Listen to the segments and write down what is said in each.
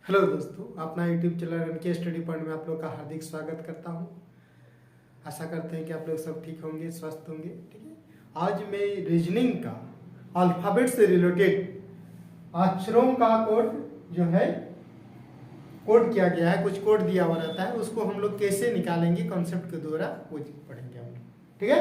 Hello दोस्तों, अपना YouTube channel run के स्टडी पॉइंट में आप लोग का हार्दिक स्वागत करता हूं। आशा करते हैं कि आप लोग सब ठीक होंगे, स्वस्थ होंगे। ठीक है, आज मैं रीजनिंग का अल्फाबेट से रिलेटेड अक्षरों का कोड जो है कोड किया गया है, कुछ कोड दिया हुआ रहता है, उसको हम लोग कैसे निकालेंगे कॉन्सेप्ट के द्वारा वो पढ़ेंगे हम लोग। ठीक है,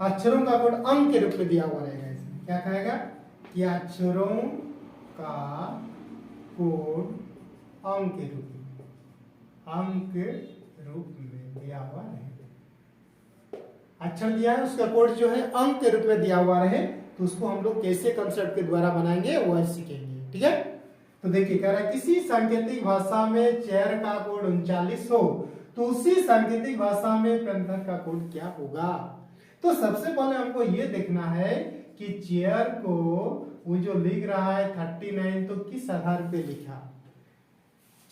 अक्षरों का कोड अंक के रूप में दिया हुआ रहेगा। इसमें क्या कहेगा कि अक्षरों का कोड अंक के रूप में दिया हुआ रहे। अक्षर दिया है, उसका कोड जो है अंक के रूप में दिया हुआ रहे, तो उसको हम लोग कैसे कंसेप्ट के द्वारा बनाएंगे वो सीखेंगे। ठीक है, तो देखिए कह रहा है किसी सांकेतिक भाषा में चेयर का कोड 39 हो तो उसी सांकेतिक भाषा में पेंथर का कोड क्या होगा। तो सबसे पहले हमको ये देखना है कि चेयर को वो जो लिख रहा है 39, तो किस आधार पे लिखा।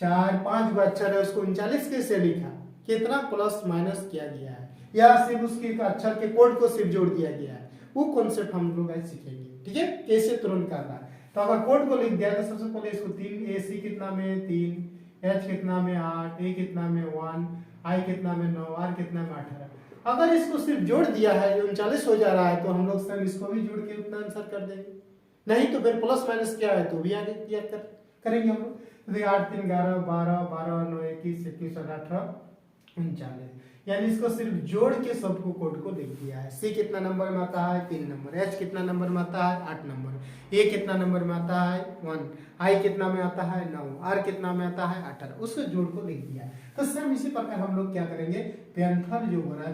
4-5 अक्षर है, उसको 39 कैसे लिखा, कितना प्लस माइनस किया गया है, या सिर्फ उसके अक्षर के कोड को सिर्फ जोड़ दिया गया है, वो कॉन्सेप्ट हम लोग आज सीखेंगे। ठीक है, कैसे तुरंत करना है। तो अगर कोड को लिख दिया तो सबसे पहले इसको 3 AC कितना में 3, H कितना में 8, A कितना में 1, I कितना में 9, R कितना में 18। अगर इसको सिर्फ जोड़ दिया है जो 39 हो जा रहा है, तो हम लोग सब इसको भी जोड़ के उतना आंसर कर देंगे। नहीं तो फिर प्लस माइनस क्या है तो भी आगे क्लियर करेंगे हम लोग। तो 8 3 11 12 12 9 21 21 18 39, यानी इसको सिर्फ जोड़ के सबको कोड को लिख दिया है। C कितना नंबर में आता है 3 नंबर, H कितना नंबर में आता है 8 नंबर, A कितना नंबर में आता है 1, I कितना में आता है 9, R कितना में आता है 18, उसको जोड़ को लिख दिया है। तो सेम इसी प्रकार हम लोग क्या करेंगे, पेंथर जो हो रहा है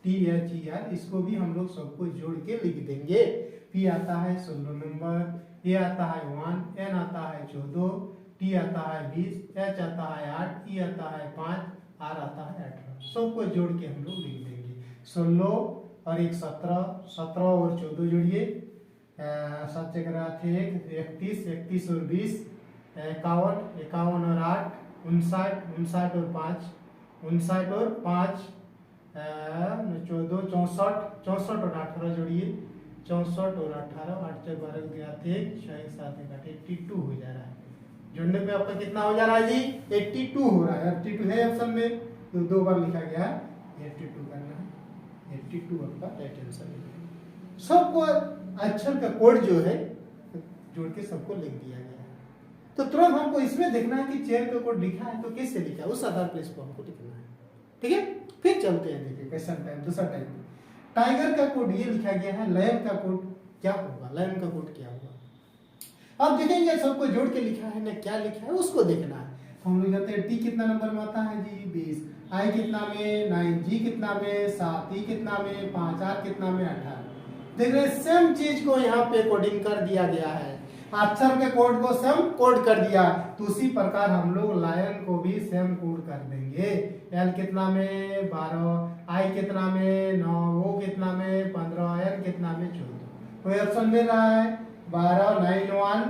PANTHER, इसको भी हम लोग सबको जोड़ के लिख देंगे। P आता है 16 नंबर, A आता है 1, N आता है 14, T आता है 20, H आता है 8, E आता है 5, R आता है 18, सबको जोड़ के हम लोग लिख देंगे। 16 और 1 17, 17 और 14 जोड़िए, 7 जगह 31, 31 और 20 51, 51 और 8 59, 59 और 5 59 और 5 14 64, 64 और 18 जोड़िए, 64 और 18, 8 से 12 गया 1, 6 7 82 हो जा रहा है। जोड़ने पे आपका कितना हो जा रहा है जी 82 हो रहा है। 82 है ऑप्शन में, तो 2 बार लिखा गया 82 करना है। 82 आपका राइट आंसर है। सबको अक्षर का कोड जो है जोड़ के सबको लिख दिया गया है। तो तुरंत हमको इसमें देखना है कि चेयर का कोड लिखा है तो कैसे लिखा है, उस आधार पर इसको हमको लिखना है। ठीक है, फिर चलते हैं। देखिए क्वेश्चन टाइम दूसरा टाइप। टाइगर का कोड ये लिखा गया है, लायन का कोड क्या होगा, लायन का कोड क्या होगा। अब देखेंगे सबको जोड़ के लिखा है ना, क्या लिखा है उसको देखना है। तो हम लोग जानते हैं टी कितना नंबर में आता है जी 20, आई कितना में 9, जी कितना में 7, ई कितना में 5, आर कितना में 18। देख रहे सेम चीज को यहाँ पे कोडिंग कर दिया गया है, अक्षर के कोड को सेम कोड कर दिया। तो उसी प्रकार हम लोग लायन को भी सेम कोड कर देंगे। एल कितना में 12, आई कितना में 9, ओ कितना में 15, एन कितना में 14। कोई ऑप्शन मिल रहा है 12 9 1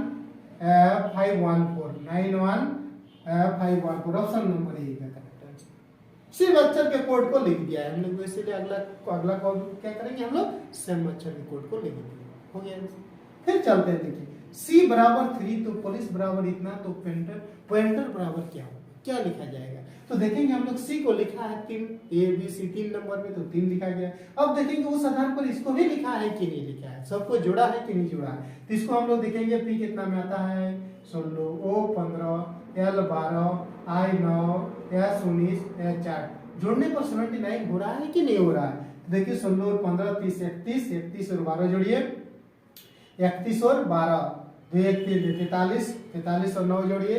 5 1 4, 9 1 5 1 4, ऑप्शन नंबर ए का करेक्ट आंसर। सिर्फ अक्षर के कोड को लिख दिया है हम लोग, इसीलिए अगला कोड क्या करेंगे हम लोग, सेम अक्षर के कोड को लिख देंगे, हो गया। फिर चलते हैं। देखिए C बराबर 3 तो पुलिस बराबर इतना, तो पॉइंटर बराबर क्या होगा, क्या लिखा जाएगा। तो देखेंगे हम लोग C को लिखा है 3, A B C 3 नंबर में, तो 3 लिखा गया। अब देखेंगे उस आधार पर इसको भी लिखा है कि नहीं लिखा है, सबको जोड़ा है कि नहीं जोड़ा है। तो इसको हम लोग देखेंगे P कितना में आता है 16, O 15, L 12, I 9, S 19, H 8। जोड़ने पर 79 हो रहा है कि नहीं हो रहा है। तो देखिए 16 और 15 30 31, 31 और 12 जोड़िए, 31 और 12 2 1 3 43, 43 और 9 जोड़िए,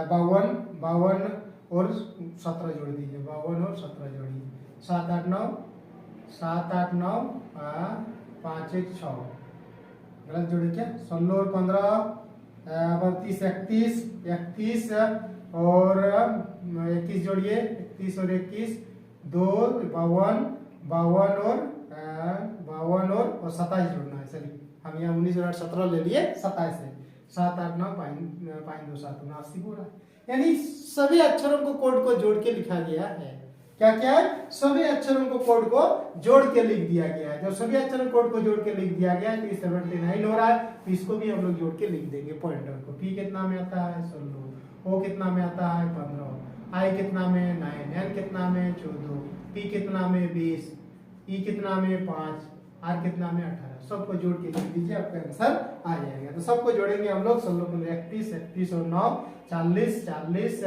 52 52 और 17 जोड़ दीजिए, 52 और 17 जोड़िए, 7 8 9 7 8 9 5 1 6, गलत जोड़े क्या, 16 और 15 32 31 31 और 21 जोड़िए, 31 और 21 2 52 52 और 27 जोड़ना है। चलिए हम यहाँ 19 और 8 17 ले लिए, 27 है, 7 8 9 5 2 7 79 हो रहा है। यानी सभी अक्षरों को कोड को जोड़ के लिखा गया है। क्या क्या है, सभी अक्षरों को कोड को जोड़ के लिख दिया गया है। जब सभी अक्षरों कोड को जोड़ के लिख दिया गया है तो ये 79 हो रहा है, तो इसको भी हम लोग जोड़ के लिख देंगे पॉइंटर को। पी कितना में आता है 16, ओ कितना में आता है 15, आई कितना में 9, एन कितना में 14, पी कितना में 20, ई कितना में 5, आर कितना में 18। सबको जोड़ के लिख दीजिए, आपका आंसर आ जाएगा। तो सबको जोड़ेंगे हम लोग, 16 31 और 9 40 40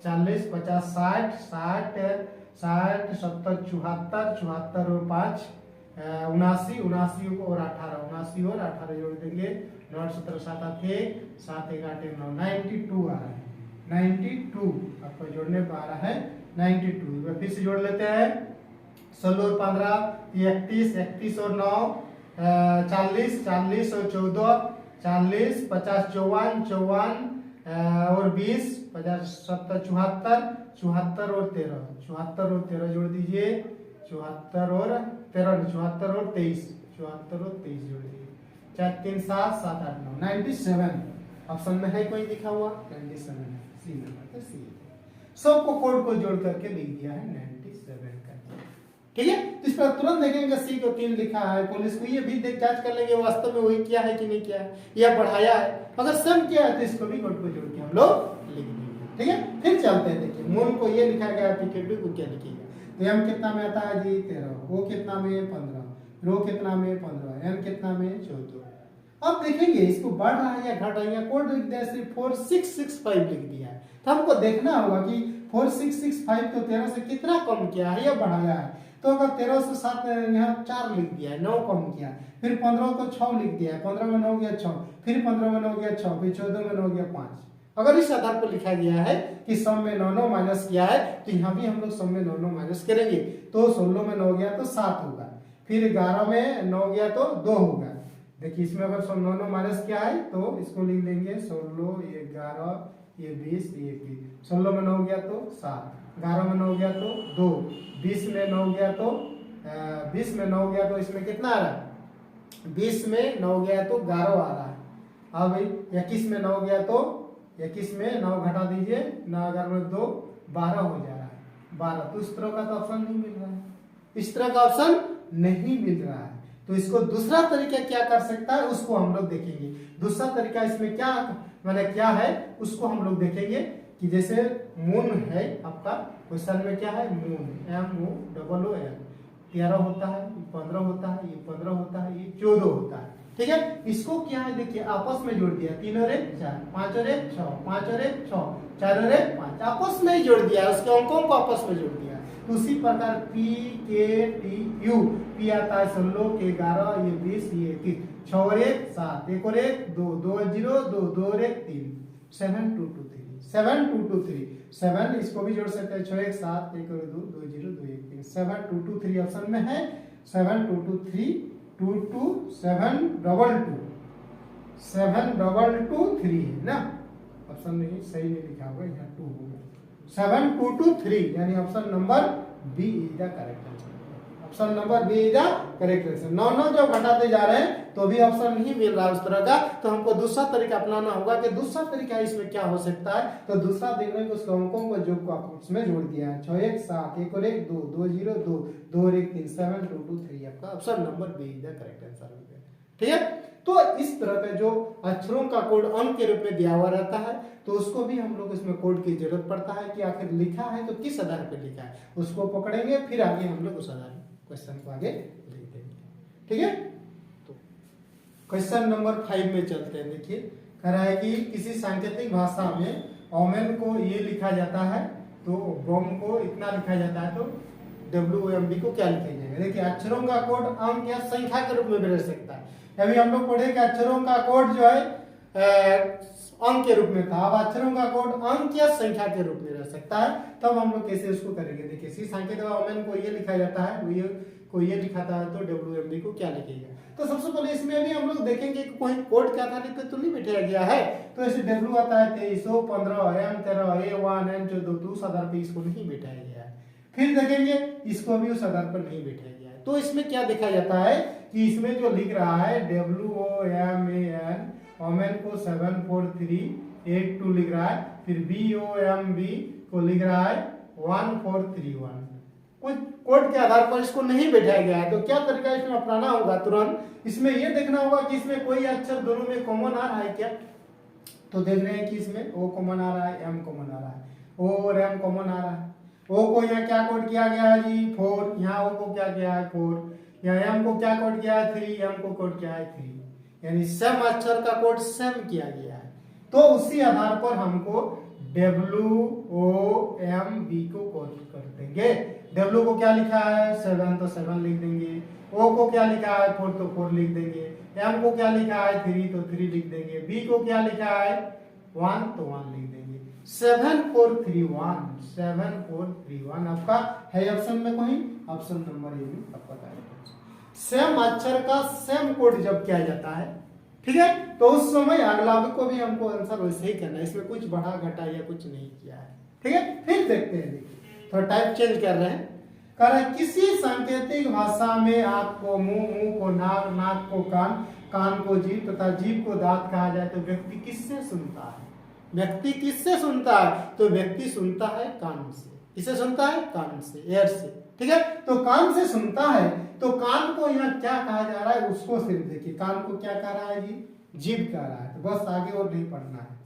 40 50 60 60 60 70 74 74 और 5 79 79 और 18 79 और 18 जोड़ देंगे, 9 17 7 8 7 1 8 9 92 आ रहा है। 92 आपको जोड़ने पर आ रहा है 92। फिर से जोड़ लेते हैं, 16 और 15 31 31 और 9 40 40 और 14 40 50 54 54 और 20 50 70 74 74 और 13 74 और 13 जोड़ दीजिए, 74 और 13 74 और 23 74 और 23 जोड़ दीजिए, 4 3 7 7 8 9 97 ऑप्शन में है कोई लिखा हुआ 97 है, सी नंबर सी। सबको कोड को जोड़ करके लिख दिया है 97 का। ठीक है, तो इस पर तुरंत देखेंगे सी को 3 लिखा है, पुलिस को ये भी देख जांच कर लेंगे वास्तव में वही किया है कि नहीं किया है या बढ़ाया है। अगर सम किया है तो इसको भी कोड को जोड़ के हम लोग लिख देंगे। ठीक है, फिर चलते हैं, देखिए मून को ये लिखा गया, पीके2 को क्या लिखेगा। तो एम कितना में आता है जी 13, ओ कितना में 15, रो कितना में 15, एन कितना में 14। अब देखेंगे इसको बढ़ रहा है या घट रहा है, या कोड लिख दिया सिर्फ 4665 लिख दिया है, तो हमको देखना होगा कि 4665 तो 13 से कितना कम किया है या बढ़ाया है। तो अगर 13 से 7 यहाँ 4 लिख दिया है, 9 कम किया, फिर 15 को 6 लिख दिया है, 15 में 9 गया 6, फिर 15 में 9 गया 6, फिर 14 में 9 गया 5। अगर इस आधार पर लिखा गया है कि सम में 9 9 माइनस किया है, तो यहाँ भी हम लोग सम में 9 9 माइनस करेंगे, तो 16 में 9 गया तो 7 होगा, फिर 11 में 9 गया तो 2 होगा। देखिए इसमें अगर 9 9 माइनस किया है तो इसको लिख लेंगे 16 ये 11 ये 20 ये 21, 16 में 9 गया तो 7, 11 में 9 गया तो 2, 20 में 9 गया तो 20 में 9 गया तो इसमें कितना आ रहा है, 20 में 9 गया तो 11 आ रहा है। हाँ भाई 21 में 9 गया तो 21 में 9 घटा दीजिए, 9 11 में 2 12 हो जा रहा है 12। तो इस तरह का तो ऑप्शन नहीं मिल रहा है, इस तरह का ऑप्शन नहीं मिल रहा है। तो इसको दूसरा तरीका क्या कर सकता है उसको हम लोग देखेंगे। दूसरा तरीका इसमें क्या मतलब क्या है उसको हम लोग देखेंगे कि जैसे मून है आपका क्वेश्चन में क्या है, मून MOON 13 होता है, 15 होता है, ये 15 होता है, ये 14 होता है। ठीक है, इसको क्या है देखिए आपस में जोड़ दिया, 3 और 1 4, 5 और 1 6, 5 और 1 6, 4 और 1 5, आपस में ही जोड़ दिया, उसके अंकों को आपस में जोड़ दिया। उसी प्रकार PKTU, P आता है 16 के 11 ये 20 ये 21, 6 और 1 7, 1 और 1 2, 2 और 0 2, 2 और 1 3, 7 2 2 3 7 2 2 3 7, इसको भी जोड़ सकते हैं 6 1 7 1 और 2 2 0 2 1 3, 7 2 2 3 ऑप्शन में है, 7 2 2 3 2 2 7 2 2 7 2 2 3 है ना, ऑप्शन नहीं सही नहीं लिखा होगा, यहाँ 2 होगा, 7 2 2 3 यानी option number B is the correct answer. Option number B is the correct answer. 9 9 जब घटाते जा रहे हैं तो भी ऑप्शन नहीं मिल रहा उस तरह का, तो हमको दूसरा तरीका अपनाना होगा कि दूसरा तरीका इसमें क्या हो सकता है। तो दूसरा देखने को उसके अंकों को जो को उसमें जोड़ दिया है, 6 1 7 1 और 1 2 2 0 2 2 और 1 3 7 2 2 3 आपका option number B is the correct answer हो गया। ठीक है, तो इस तरह का जो अक्षरों का कोड अंक के रूप में दिया हुआ रहता है तो उसको भी हम लोग इसमें कोड की जरूरत पड़ता है कि आखिर लिखा है तो किस आधार पर लिखा है, उसको पकड़ेंगे फिर आगे हम लोग उस आधार क्वेश्चन को आगे लिख देंगे। ठीक है, तो क्वेश्चन नंबर 5 में चलते हैं। देखिए कह रहा है कि किसी सांकेतिक भाषा में ओमेन को ये लिखा जाता है तो बम को इतना लिखा जाता है, तो WOMD को क्या लिखा जाएगा। देखिए अक्षरों का कोड अंक या संख्या के रूप में भी रह सकता है। अभी हम लोग पढ़े कि अक्षरों का कोड जो है अंक के रूप में था, अब अक्षरों का कोड अंक या संख्या के रूप में रह सकता है, तब हम लोग कैसे उसको करेंगे। देखिए सी सांकेतिक ओमेन को ये लिखा जाता है, को ये लिखाता है, तो WOMD को क्या लिखेगा। तो सबसे पहले इसमें भी हम लोग देखेंगे कि कोई कोड क्या था लिख तो नहीं बैठाया गया है, तो ऐसे W आता है 23 15 M 13 A1 N 14, तो उस आधार पर इसको नहीं बैठाया गया है। फिर देखेंगे इसको भी उस आधार पर नहीं बैठाया गया है, तो इसमें क्या देखा जाता है कि इसमें जो लिख रहा है WOMAN ओमेन को 74382 लिख रहा है, फिर BOMB को लिख रहा है 1431, कुछ कोड के आधार पर इसको नहीं बैठाया गया है, तो क्या तरीका इसमें अपनाना होगा, तुरंत इसमें ये देखना होगा कि इसमें कोई अक्षर दोनों में कॉमन आ रहा है क्या। तो देख रहे हैं कि इसमें ओ कॉमन आ रहा है, एम कॉमन आ रहा है, ओ और एम कॉमन आ रहा है। ओ को यहाँ क्या कोड किया गया है जी 4, यहाँ ओ को क्या किया है 4, यहाँ एम को क्या कोड किया है 3, एम को कोड किया है 3, यानी सेम अक्षर का कोड सेम किया गया है। तो उसी आधार पर हमको डब्ल्यू ओ एम बी को कोड कर देंगे। डब्ल्यू को क्या लिखा है 7 तो 7 लिख देंगे, ओ को क्या लिखा है 4 तो 4 लिख देंगे, एम को क्या लिखा है 3 तो 3 लिख देंगे, बी को क्या लिखा है 1 तो 1 लिख देंगे। 7431 7431 आपका है ऑप्शन में कोई, ऑप्शन नंबर ए में आपका करेक्ट। सेम अक्षर का सेम कोड जब किया जाता है, ठीक है, तो उस समय अगला को भी हमको आंसर वैसे ही करना है, इसमें कुछ बढ़ा घटा या कुछ नहीं किया है, ठीक है। फिर देखते हैं, देखिए थोड़ा टाइप चेंज कर रहे हैं, कह रहे हैं किसी सांकेतिक भाषा में आंख को मुंह, मुंह को नाक, नाक को कान, कान को जीभ तथा जीभ को दांत कहा जाए तो व्यक्ति किससे सुनता है। व्यक्ति किससे सुनता है, तो व्यक्ति सुनता है कान से। किससे सुनता है, कान से, एयर से, ठीक है। तो कान से सुनता है, तो कान को यहाँ क्या कहा जा रहा है उसको सिर्फ देखिए, कान को क्या कह रहा है जी, जीभ कह रहा है। तो बस आगे और नहीं पढ़ना है,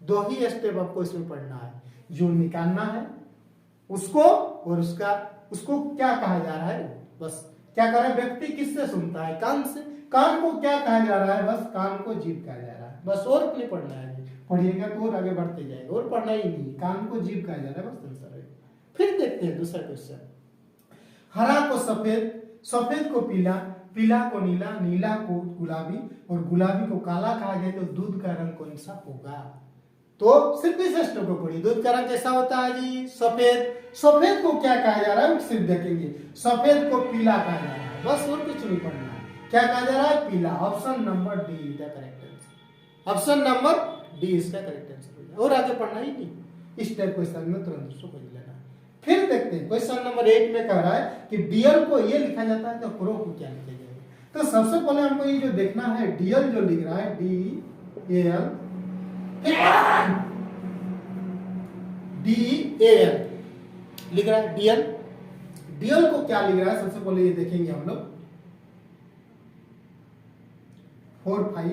2 ही स्टेप आपको इसमें पढ़ना है, जो निकालना है उसको और उसको क्या कहा जा रहा है, बस क्या कह रहा है, व्यक्ति किससे सुनता है, कान से। कान को क्या कहा जा रहा है, बस कान को जीभ कहा जा रहा है, बस और नहीं पढ़ना है। पढ़िएगा तो और आगे बढ़ते जाएगा, और पढ़ना ही नहीं, कान को जीभ कहा जा रहा है, बस आंसर है। फिर देखते हैं दूसरा क्वेश्चन, हरा को सफेद, सफेद को पीला, पीला को नीला, नीला को गुलाबी और गुलाबी को काला कहा जाए तो दूध का रंग कौन सा होगा। तो सिर्फ इस स्टेप को पढ़िए, दूध का रंग कैसा होता है जी, सफेद। सफेद को क्या कहा जा रहा है सिर्फ देखेंगे, सफेद को पीला कहा जा रहा है, बस और कुछ नहीं पढ़ना है। क्या कहा जा रहा है, पीला। Option number D is the correct answer, option number D इसका करेक्ट आंसर हो जाएगा, और आगे पढ़ना ही नहीं, इस टाइप क्वेश्चन में तुरंत उसको खोज लेना। फिर देखते हैं क्वेश्चन नंबर 8 में कह रहा है कि डीएल को ये लिखा जाता है तो क्रो को क्या लिखा जाएगा। तो सबसे पहले हमको ये जो देखना है, डीएल जो लिख रहा है, डी ए एल लिख रहा है, डीएल। डीएल को क्या लिख रहा है सबसे पहले ये देखेंगे हम लोग, 4 5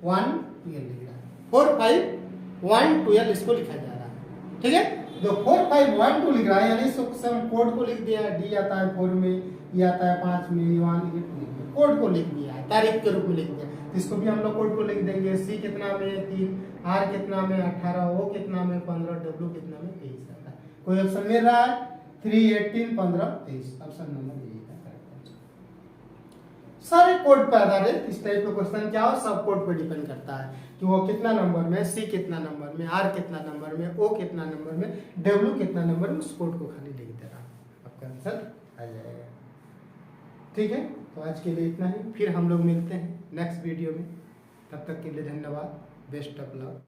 1 12 लिख रहा है, 4 5 1 12 इसको लिखा जा रहा है, ठीक है। जो 4 5 1 2 लिख रहा है, यानी सब कोड को लिख दिया है, डी आता है 4 में, ये आता है 5 में, 1 8 कोड को लिख दिया है, तारीख के रूप में लिख दिया। इसको भी हम लोग कोड को लिख देंगे, सी कितना में 3, आर कितना में 18, ओ कितना में 15, डब्ल्यू कितना में 23 आता है। कोई ऑप्शन मिल रहा है 3 18 15 23, ऑप्शन नंबर ए का करेक्ट आंसर। सारे कोड पर आधारित इस टाइप का क्वेश्चन क्या हो, सब कोड पर डिपेंड करता है कि वो कितना नंबर में, सी कितना नंबर में, आर कितना नंबर में, ओ कितना नंबर में, डब्ल्यू कितना नंबर में, उस कोड को खाली लिख देना, आपका आंसर आ जाएगा, ठीक है। तो आज के लिए इतना ही, फिर हम लोग मिलते हैं नेक्स्ट वीडियो में, तब तक के लिए धन्यवाद, बेस्ट ऑफ लक।